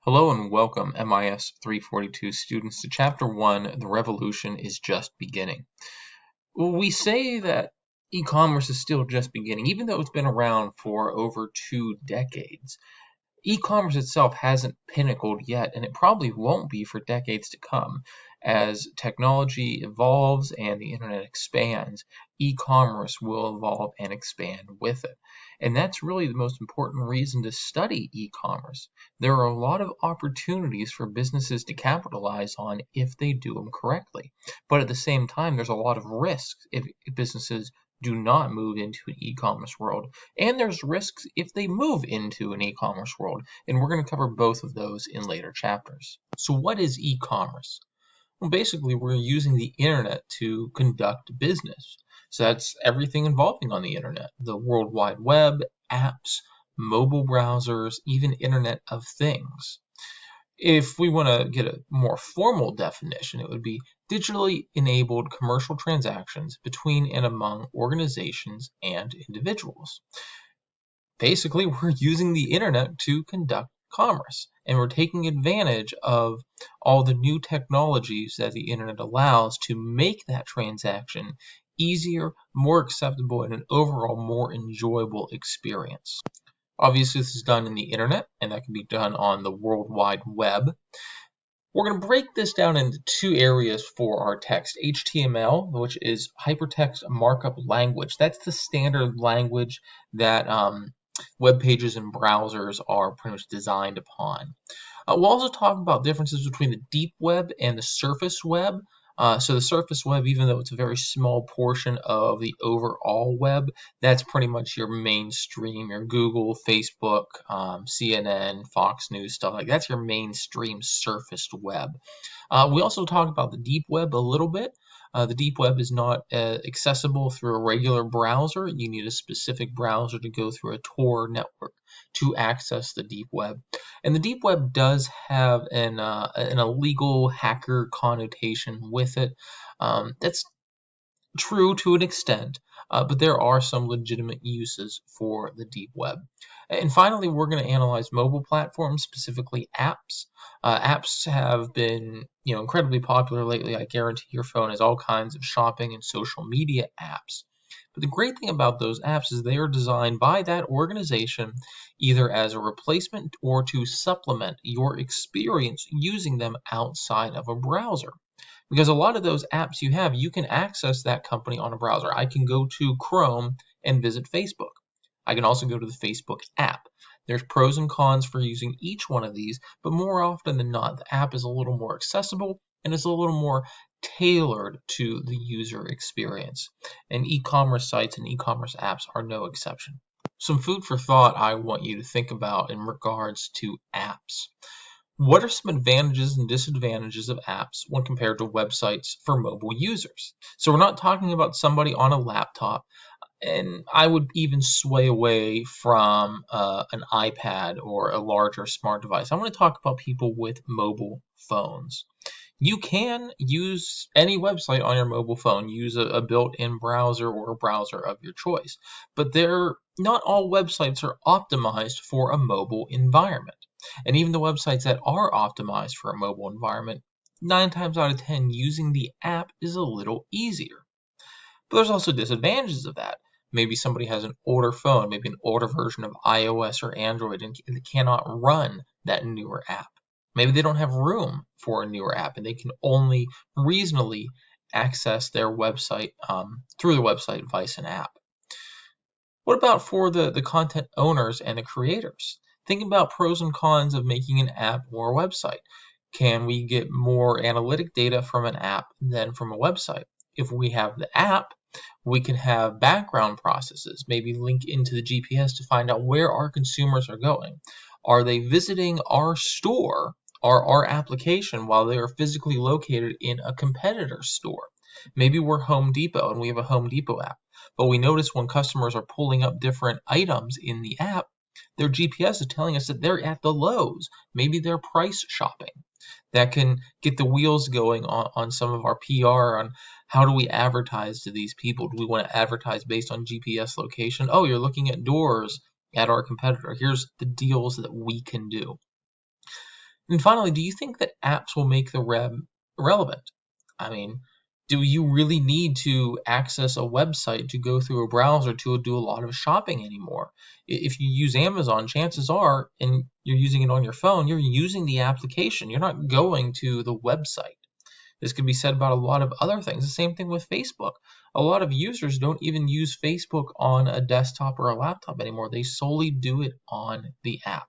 Hello and welcome, MIS 342 students, to Chapter 1, The Revolution is Just Beginning. We say that e-commerce is still just beginning, even though it's been around for over 2 decades. E-commerce itself hasn't pinnacled yet, and it probably won't be for decades to come. As technology evolves and the internet expands, e-commerce will evolve and expand with it. And that's really the most important reason to study e-commerce. There are a lot of opportunities for businesses to capitalize on if they do them correctly. But at the same time, there's a lot of risks if businesses do not move into an e-commerce world. And there's risks if they move into an e-commerce world. And we're going to cover both of those in later chapters. So what is e-commerce? Well, basically, we're using the internet to conduct business. So that's everything involving on the internet, the World Wide Web, apps, mobile browsers, even Internet of Things. If we want to get a more formal definition, it would be digitally enabled commercial transactions between and among organizations and individuals. Basically, we're using the internet to conduct commerce, and we're taking advantage of all the new technologies that the internet allows to make that transaction easier, more acceptable, and an overall more enjoyable experience. Obviously, this is done in the internet, and that can be done on the World Wide Web. We're going to break this down into two areas for our text. HTML, which is hypertext markup language. That's the standard language that web pages and browsers are pretty much designed upon. We'll also talk about differences between the deep web and the surface web. So the surface web, even though it's a very small portion of the overall web, that's pretty much your mainstream, your Google, Facebook, CNN, Fox News, stuff like that. That's your mainstream surfaced web. We also talk about the deep web a little bit. The deep web is not accessible through a regular browser. You need a specific browser to go through a Tor network to access the deep web. And the deep web does have an illegal hacker connotation with it. That's true to an extent, but there are some legitimate uses for the deep web. And finally, we're going to analyze mobile platforms, specifically apps. Apps have been, incredibly popular lately. I guarantee your phone has all kinds of shopping and social media apps. But the great thing about those apps is they are designed by that organization either as a replacement or to supplement your experience using them outside of a browser. Because a lot of those apps you can access that company on a browser. I can go to Chrome and visit Facebook. I can also go to the Facebook app. There's pros and cons for using each one of these, but more often than not, the app is a little more accessible and it's a little more tailored to the user experience. And e-commerce sites and e-commerce apps are no exception. Some food for thought I want you to think about in regards to apps. What are some advantages and disadvantages of apps when compared to websites for mobile users? So we're not talking about somebody on a laptop, and I would even sway away from an iPad or a larger smart device. I want to talk about people with mobile phones. You can use any website on your mobile phone, use a built-in browser or a browser of your choice, but not all websites are optimized for a mobile environment. And even the websites that are optimized for a mobile environment, 9 times out of 10, using the app is a little easier. But there's also disadvantages of that. Maybe somebody has an older phone, maybe an older version of iOS or Android, and they cannot run that newer app. Maybe they don't have room for a newer app, and they can only reasonably access their website through the website via an app. What about for the content owners and the creators? Think about pros and cons of making an app or a website. Can we get more analytic data from an app than from a website? If we have the app, we can have background processes, maybe link into the GPS to find out where our consumers are going. Are they visiting our store or our application while they are physically located in a competitor's store? Maybe we're Home Depot and we have a Home Depot app, but we notice when customers are pulling up different items in the app, their GPS is telling us that they're at the Lowe's. Maybe they're price shopping. That can get the wheels going on some of our PR on how do we advertise to these people. Do we want to advertise based on GPS location? Oh, you're looking at doors at our competitor. Here's the deals that we can do. And finally, do you think that apps will make the web relevant? I mean, do you really need to access a website to go through a browser to do a lot of shopping anymore? If you use Amazon, chances are, and you're using it on your phone, you're using the application. You're not going to the website. This could be said about a lot of other things. The same thing with Facebook. A lot of users don't even use Facebook on a desktop or a laptop anymore. They solely do it on the app.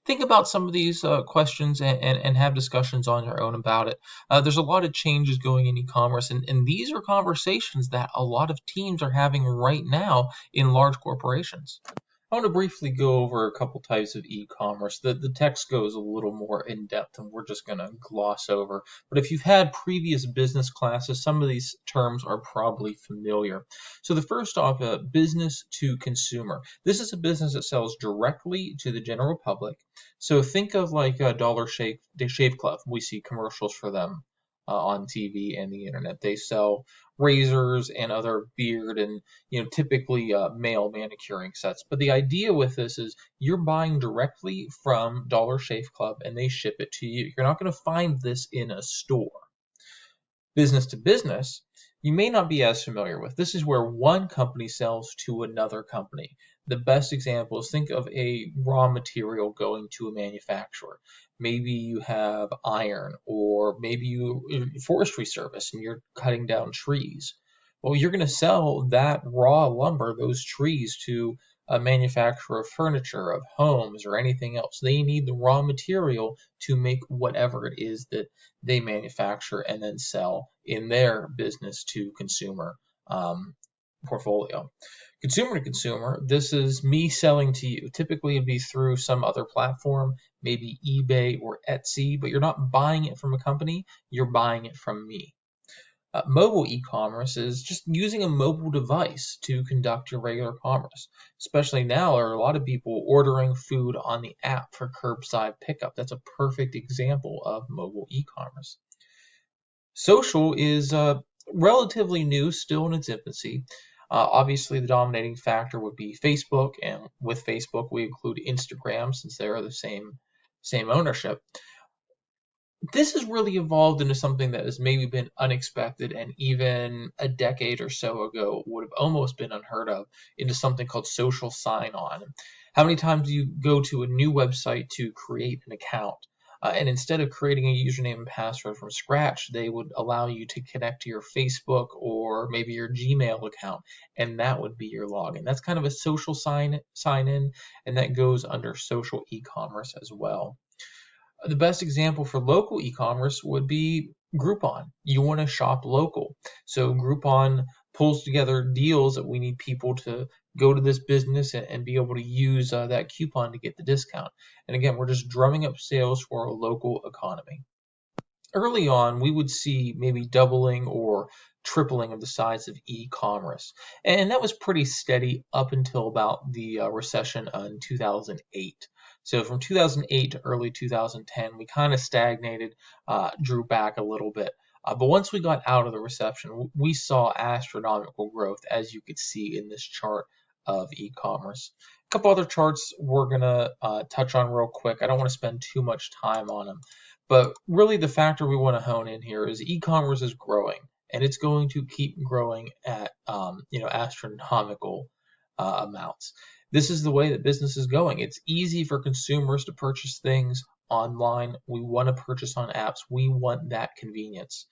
Think about some of these questions and have discussions on your own about it. There's a lot of changes going in e-commerce, and these are conversations that a lot of teams are having right now in large corporations. I want to briefly go over a couple types of e-commerce. The text goes a little more in depth, and we're just going to gloss over. But if you've had previous business classes, some of these terms are probably familiar. So the first off, business to consumer. This is a business that sells directly to the general public. So think of like the Shave Club. We see commercials for them on TV and the internet. They sell razors and other beard and typically male manicuring sets. But the idea with this is you're buying directly from Dollar Shave Club and they ship it to you. You're not going to find this in a store. Business to business, you may not be as familiar with. This is where one company sells to another company. The best example is think of a raw material going to a manufacturer. Maybe you have iron, or maybe you forestry service and you're cutting down trees. Well, you're going to sell that raw lumber, those trees, to a manufacturer of furniture, of homes, or anything else. They need the raw material to make whatever it is that they manufacture and then sell in their business to consumer portfolio. Consumer to consumer, this is me selling to you. Typically, it'd be through some other platform, maybe eBay or Etsy, but you're not buying it from a company, you're buying it from me. Mobile e-commerce is just using a mobile device to conduct your regular commerce. Especially now, there are a lot of people ordering food on the app for curbside pickup. That's a perfect example of mobile e-commerce. Social is relatively new, still in its infancy. Obviously, the dominating factor would be Facebook, and with Facebook, we include Instagram since they are the same ownership. This has really evolved into something that has maybe been unexpected and even a decade or so ago would have almost been unheard of, into something called social sign-on. How many times do you go to a new website to create an account? And instead of creating a username and password from scratch, they would allow you to connect to your Facebook or maybe your Gmail account, and that would be your login. That's kind of a social sign in, and that goes under social e-commerce as well. The best example for local e-commerce would be Groupon. You want to shop local. So Groupon pulls together deals that we need people to go to this business and be able to use that coupon to get the discount. And again, we're just drumming up sales for a local economy. Early on, we would see maybe doubling or tripling of the size of e-commerce. And that was pretty steady up until about the recession in 2008. So from 2008 to early 2010, we kind of stagnated, drew back a little bit. But once we got out of the recession, we saw astronomical growth, as you could see in this chart of e-commerce. A couple other charts we're going to touch on real quick. I don't want to spend too much time on them. But really the factor we want to hone in here is e-commerce is growing, and it's going to keep growing at astronomical amounts. This is the way that business is going. It's easy for consumers to purchase things online. We want to purchase on apps. We want that convenience.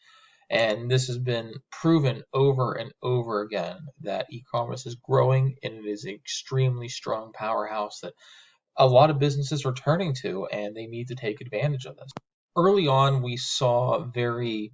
And this has been proven over and over again that e-commerce is growing, and it is an extremely strong powerhouse that a lot of businesses are turning to, and they need to take advantage of this. Early on, we saw very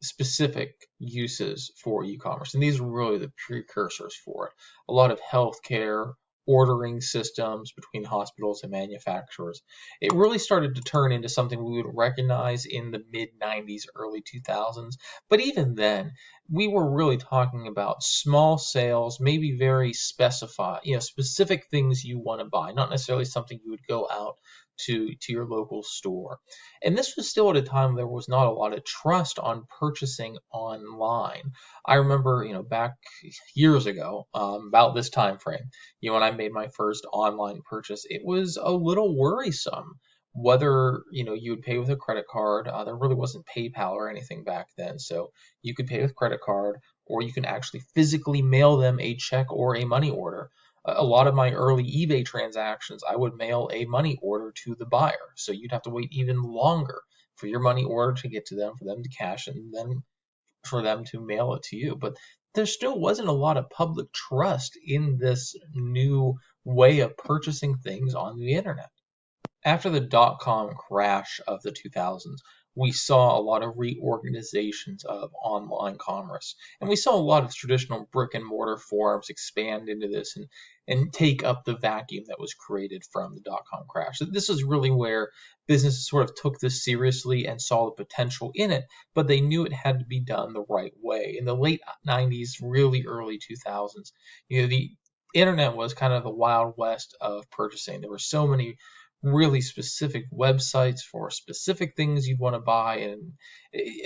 specific uses for e-commerce, and these are really the precursors for it. A lot of healthcare, ordering systems between hospitals and manufacturers. It really started to turn into something we would recognize in the mid-90s, early 2000s. But even then, we were really talking about small sales, maybe very specified, specific things you want to buy, not necessarily something you would go out to your local store. And this was still at a time there was not a lot of trust on purchasing online. I remember, back years ago, about this time frame, when I made my first online purchase, it was a little worrisome whether you would pay with a credit card. There really wasn't PayPal or anything back then, so you could pay with credit card, or you can actually physically mail them a check or a money order. A lot of my early eBay transactions, I would mail a money order to the buyer, so you'd have to wait even longer for your money order to get to them, for them to cash it, and then for them to mail it to you. But there still wasn't a lot of public trust in this new way of purchasing things on the internet. After the dot-com crash of the 2000s, we saw a lot of reorganizations of online commerce. And we saw a lot of traditional brick and mortar forums expand into this and take up the vacuum that was created from the dot-com crash. So this is really where businesses sort of took this seriously and saw the potential in it, but they knew it had to be done the right way. In the late 90s, really early 2000s, the internet was kind of the wild west of purchasing. There were so many really specific websites for specific things you'd want to buy, and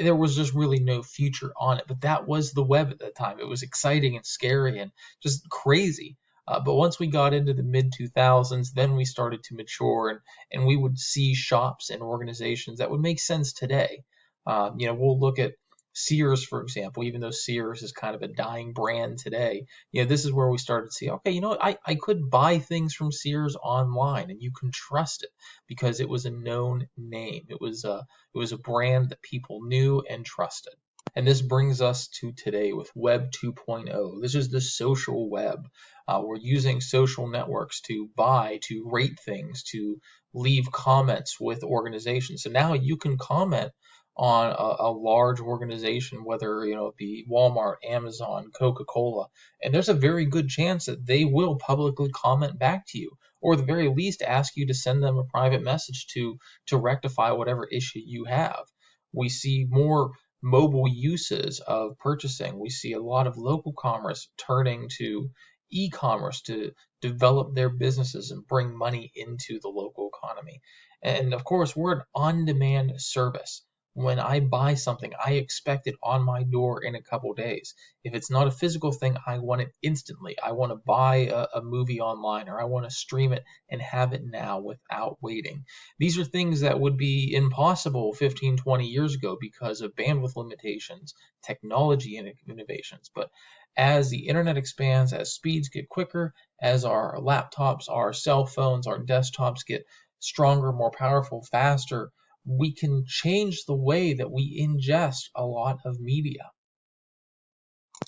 there was just really no future on it. But that was the web at the time. It was exciting and scary and just crazy. But once we got into the mid 2000s, then we started to mature, and we would see shops and organizations that would make sense today. We'll look at Sears, for example. Even though Sears is kind of a dying brand today, this is where we started to see, okay, I could buy things from Sears online, and you can trust it because it was a known name. It was a brand that people knew and trusted. And this brings us to today with Web 2.0. This is the social web. We're using social networks to buy, to rate things, to leave comments with organizations. So now you can comment on a large organization, whether it be Walmart, Amazon, Coca-Cola, and there's a very good chance that they will publicly comment back to you, or at the very least ask you to send them a private message to rectify whatever issue you have. We see more mobile uses of purchasing. We see a lot of local commerce turning to e-commerce to develop their businesses and bring money into the local economy. And of course, we're an on-demand service. When I buy something, I expect it on my door in a couple days. If it's not a physical thing, I want it instantly. I want to buy a movie online, or I want to stream it and have it now without waiting. These are things that would be impossible 15, 20 years ago because of bandwidth limitations, technology innovations. But as the internet expands, as speeds get quicker, as our laptops, our cell phones, our desktops get stronger, more powerful, faster, we can change the way that we ingest a lot of media.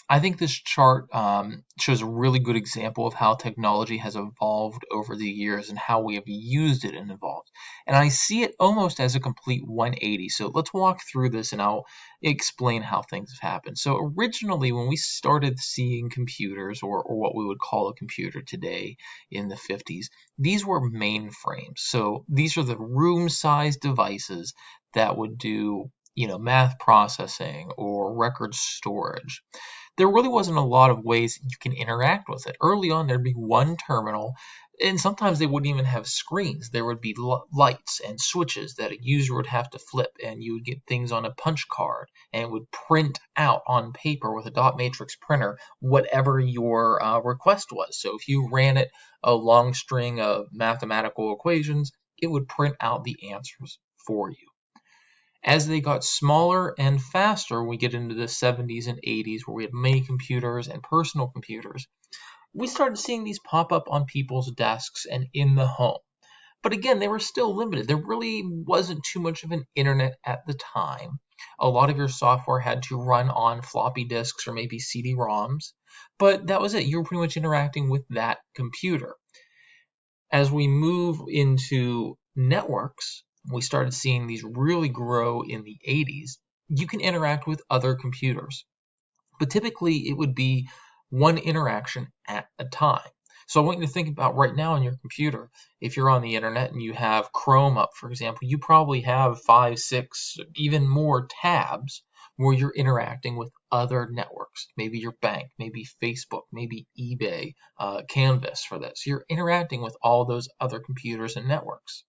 I think this chart shows a really good example of how technology has evolved over the years and how we have used it and evolved. And I see it almost as a complete 180. So let's walk through this and I'll explain how things have happened. So originally, when we started seeing computers, or what we would call a computer today in the 50s, these were mainframes. So these are the room-sized devices that would do math processing or record storage. There really wasn't a lot of ways you can interact with it. Early on, there'd be one terminal, and sometimes they wouldn't even have screens. There would be lights and switches that a user would have to flip, and you would get things on a punch card, and it would print out on paper with a dot matrix printer whatever your request was. So if you ran it a long string of mathematical equations, it would print out the answers for you. As they got smaller and faster, we get into the 70s and 80s where we had mini computers and personal computers. We started seeing these pop up on people's desks and in the home. But again, they were still limited. There really wasn't too much of an internet at the time. A lot of your software had to run on floppy disks or maybe CD-ROMs, but that was it. You were pretty much interacting with that computer. As we move into networks, we started seeing these really grow in the 80s. You can interact with other computers, but typically it would be one interaction at a time. So I want you to think about right now on your computer, if you're on the internet and you have Chrome up, for example, you probably have 5, 6, even more tabs where you're interacting with other networks, maybe your bank, maybe Facebook, maybe eBay, Canvas for this. You're interacting with all those other computers and networks.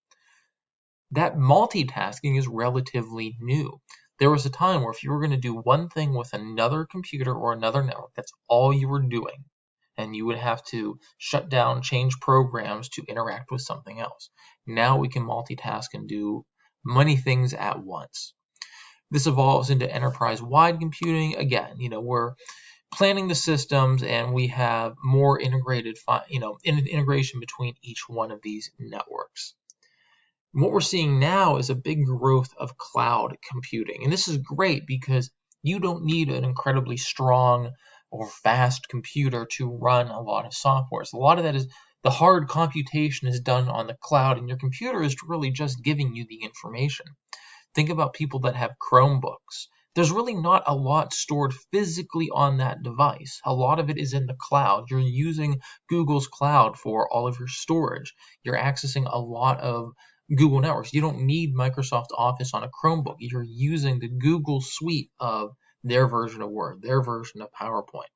That multitasking is relatively new. There was a time where if you were going to do one thing with another computer or another network, that's all you were doing. and you would have to shut down, change programs to interact with something else. Now we can multitask and do many things at once. This evolves into enterprise-wide computing. Again, we're planning the systems, and we have more integrated, integration between each one of these networks. What we're seeing now is a big growth of cloud computing. And this is great because you don't need an incredibly strong or fast computer to run a lot of software. So a lot of that is the hard computation is done on the cloud, and your computer is really just giving you the information. Think about people that have Chromebooks. There's really not a lot stored physically on that device. A lot of it is in the cloud. You're using Google's cloud for all of your storage. You're accessing a lot of Google networks. You don't need Microsoft Office on a Chromebook. You're using the Google suite of their version of Word, their version of PowerPoint.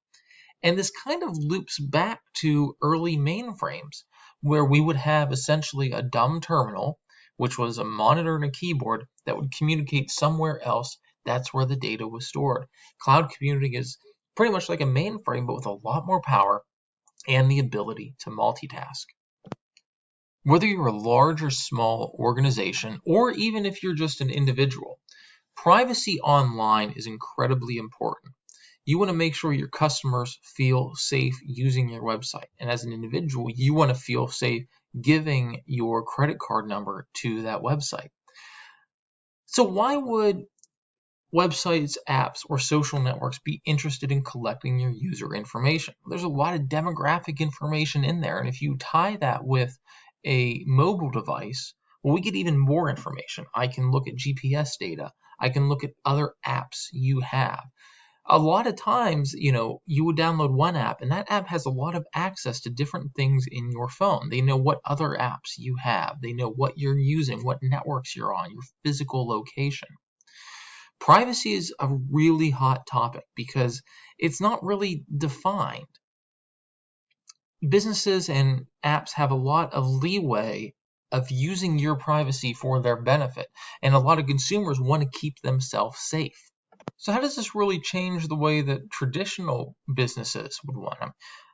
And this kind of loops back to early mainframes, where we would have essentially a dumb terminal, which was a monitor and a keyboard that would communicate somewhere else. That's where the data was stored. Cloud computing is pretty much like a mainframe, but with a lot more power and the ability to multitask. Whether you're a large or small organization, or even if you're just an individual, privacy online is incredibly important. You want to make sure your customers feel safe using your website. And as an individual, you want to feel safe giving your credit card number to that website. So why would websites, apps, or social networks be interested in collecting your user information? There's a lot of demographic information in there, and if you tie that with a mobile device, well, we get even more information. I can look at GPS data. I can look at other apps you have. A lot of times, you would download one app, and that app has a lot of access to different things in your phone. They know what other apps you have. They know what you're using, what networks you're on, your physical location. Privacy is a really hot topic because it's not really defined. Businesses and apps have a lot of leeway of using your privacy for their benefit, and a lot of consumers want to keep themselves safe. So how does this really change the way that traditional businesses would want them?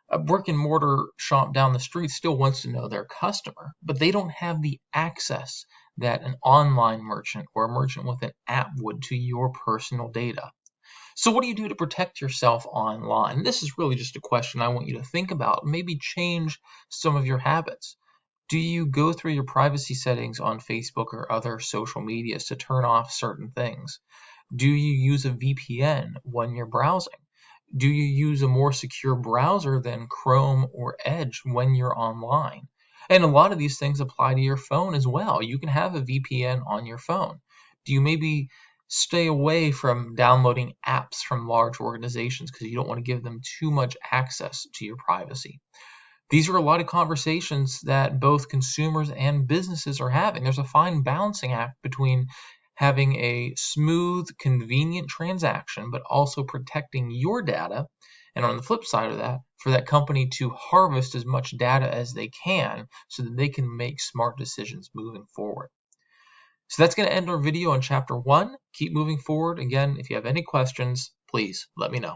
A brick-and-mortar shop down the street still wants to know their customer, but they don't have the access that an online merchant or a merchant with an app would to your personal data. So what do you do to protect yourself online? This is really just a question I want you to think about. Maybe change some of your habits. Do you go through your privacy settings on Facebook or other social medias to turn off certain things? Do you use a VPN when you're browsing? Do you use a more secure browser than Chrome or Edge when you're online? And a lot of these things apply to your phone as well. You can have a VPN on your phone. Do you maybe stay away from downloading apps from large organizations because you don't want to give them too much access to your privacy? These are a lot of conversations that both consumers and businesses are having. There's a fine balancing act between having a smooth, convenient transaction, but also protecting your data. And on the flip side of that, for that company to harvest as much data as they can so that they can make smart decisions moving forward. So that's going to end our video on Chapter 1. Keep moving forward. Again, if you have any questions, please let me know.